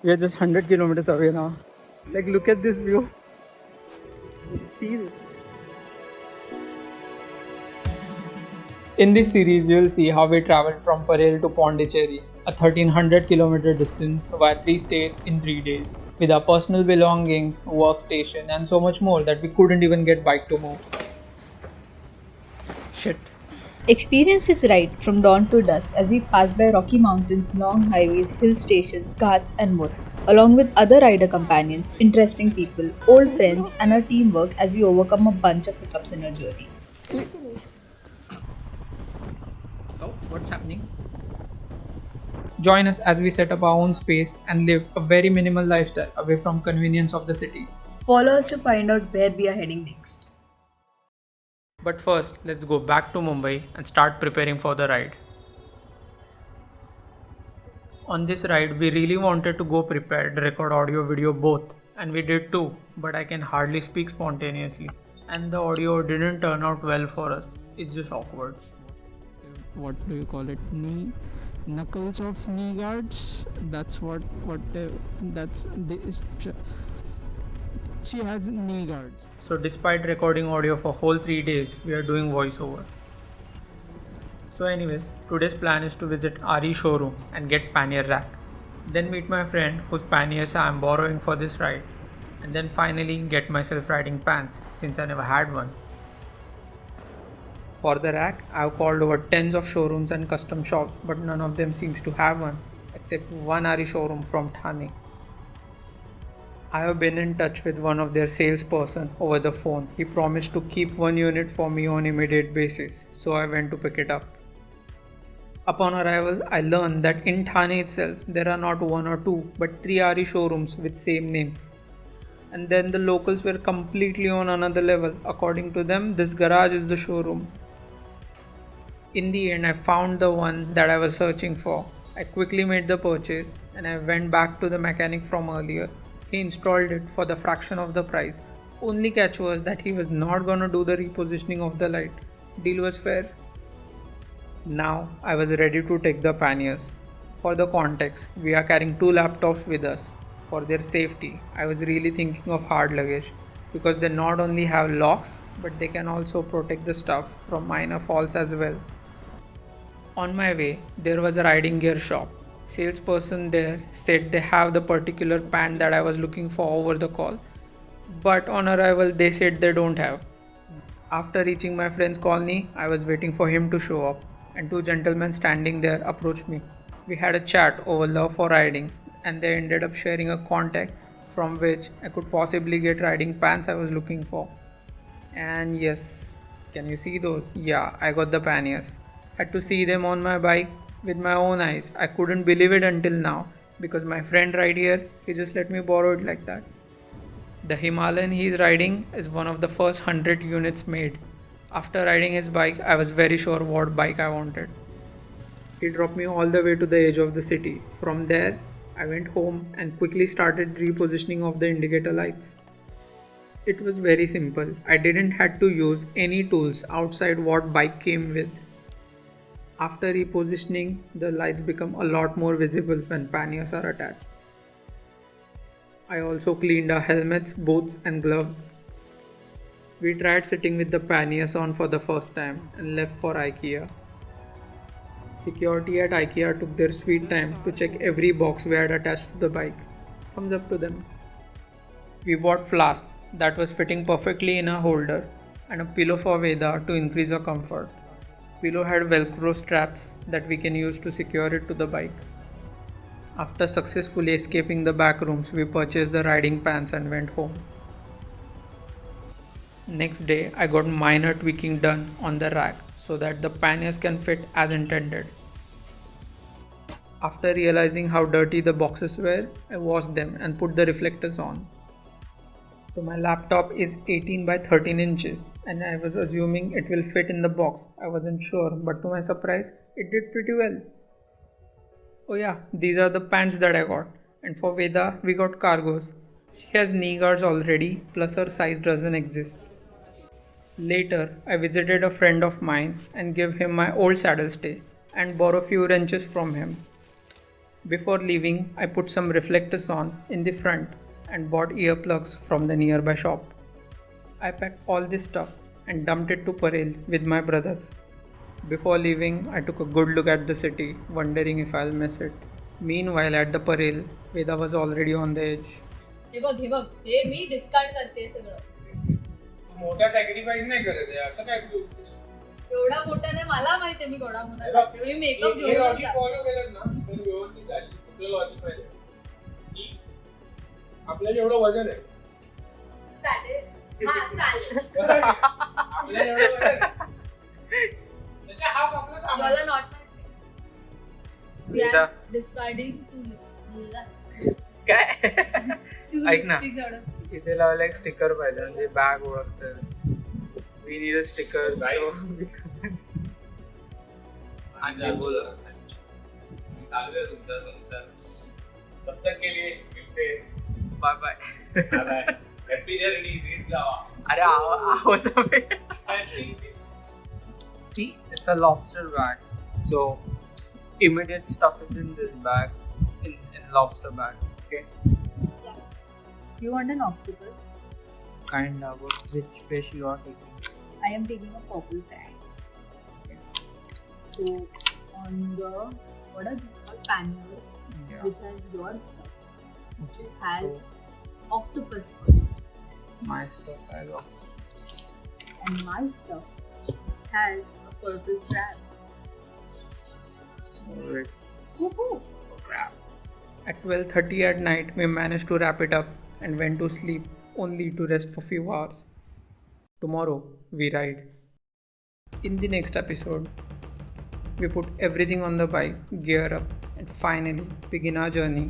We are just 100 kilometers away now. Like, look at this view. See this. In this series, you will see how we traveled from Parel to Pondicherry, a 1300-kilometer distance via 3 states in 3 days, with our personal belongings, workstation, and so much more that we couldn't even get bike to move. Shit. Experience is right from dawn to dusk as we pass by rocky mountains, long highways, hill stations, ghats, and more, along with other rider companions, interesting people, old friends, and our teamwork as we overcome a bunch of hiccups in our journey. Oh, what's happening? Join us as we set up our own space and live a very minimal lifestyle away from convenience of the city. Follow us to find out where we are heading next. But first, let's go back to Mumbai and start preparing for the ride. On this ride, we really wanted to go prepared, record audio, video both, and we did too, but I can hardly speak spontaneously, and the audio didn't turn out well for us. It's just awkward. What do you call it? Knee knuckles of knee guards. That's what that's this. She has knee guards. So despite recording audio for whole 3 days, we are doing voiceover. So anyways, today's plan is to visit RE showroom and get pannier rack. Then meet my friend whose panniers I am borrowing for this ride. And then finally get myself riding pants since I never had one. For the rack, I have called over tens of showrooms and custom shops, but none of them seems to have one, except one RE showroom from Thane. I have been in touch with one of their salesperson over the phone. He promised to keep one unit for me on immediate basis, so I went to pick it up. Upon arrival, I learned that in Thane itself, there are not one or two, but 3 RE showrooms with same name. And then the locals were completely on another level. According to them, this garage is the showroom. In the end, I found the one that I was searching for. I quickly made the purchase and I went back to the mechanic from earlier. He installed it for the fraction of the price. Only catch was that he was not gonna do the repositioning of the light. Deal was fair. Now I was ready to take the panniers. For the context, we are carrying 2 laptops with us. For their safety, I was really thinking of hard luggage because they not only have locks but they can also protect the stuff from minor falls as well. On my way, there was a riding gear shop. Salesperson there said they have the particular pant that I was looking for over the call, but on arrival they said they don't have. After reaching my friend's colony, I was waiting for him to show up, and 2 gentlemen standing there approached me. We had a chat over love for riding, and they ended up sharing a contact from which I could possibly get riding pants I was looking for. And yes, can you see those? Yeah, I got the panniers. Had to see them on my bike with my own eyes. I couldn't believe it until now because my friend right here, he just let me borrow it like that. The Himalayan he is riding is one of the first 100 units made. After riding his bike, I was very sure what bike I wanted. He dropped me all the way to the edge of the city. From there, I went home and quickly started repositioning of the indicator lights. It was very simple. I didn't had to use any tools outside what bike came with. After repositioning, the lights become a lot more visible when panniers are attached. I also cleaned our helmets, boots and gloves. We tried sitting with the panniers on for the first time and left for IKEA. Security at IKEA took their sweet time to check every box we had attached to the bike. Thumbs up to them. We bought flask that was fitting perfectly in a holder and a pillow for Veda to increase our comfort. Pillow had velcro straps that we can use to secure it to the bike. After successfully escaping the back rooms, we purchased the riding pants and went home. Next day, I got minor tweaking done on the rack so that the panniers can fit as intended. After realizing how dirty the boxes were, I washed them and put the reflectors on. So my laptop is 18 by 13 inches and I was assuming it will fit in the box. I wasn't sure, but to my surprise, it did pretty well. Oh yeah, these are the pants that I got. And for Veda, we got cargos. She has knee guards already, plus her size doesn't exist. Later, I visited a friend of mine and gave him my old saddle stay and borrowed a few wrenches from him. Before leaving, I put some reflectors on in the front and bought earplugs from the nearby shop. I packed all this stuff and dumped it to Parel with my brother. Before leaving, I took a good look at the city, wondering if I'll miss it. Meanwhile, at the Parel, Veda was already on the edge. हे बघ हे मी discard करते सगळं. मोठा sacrifice नाही करत आहे असं काय तू एवढा मोठा नाही, मला माहिती आहे मी केवढा मोठा सांगते. मी मेकअप हे घेऊन लॉजिक होता. फॉलो केलंस ना तर व्यवस्थित झाली. कुठलं लॉजिक पाहिजे की आपल्याला एवढं वजन आहे चालेल. हा चालेल. बरोबर आहे? आपल्याला एवढं वजन आहे त्याच्या हाफ आपलं You सामान all are not my friend. We are discarding two काय? ऐक ना. lipsticks out of- इथे लावला एक स्टिकर पाहिजे म्हणजे बॅग ओळखतं. We need a sticker. आजी बोल चालू आहे तुमचा संसार तब तक के लिए मिलते बाय बाय. हॅपी जर्नी रीत जावा अरे आवत See, it's a lobster bag. So, immediate stuff is in this bag, in lobster bag. Okay. You want an octopus? Kind of. Which fish you are taking? I am taking a purple crab. So on the what is this called panel, Yeah. which has your stuff, Okay. has So, octopus on it, my stuff has octopus. and my stuff has a purple crab. Alright. Woohoo! Crap. At 12:30 at night, we managed to wrap it up and went to sleep, only to rest for few hours. Tomorrow, we ride. In the next episode, we put everything on the bike, gear up, and finally begin our journey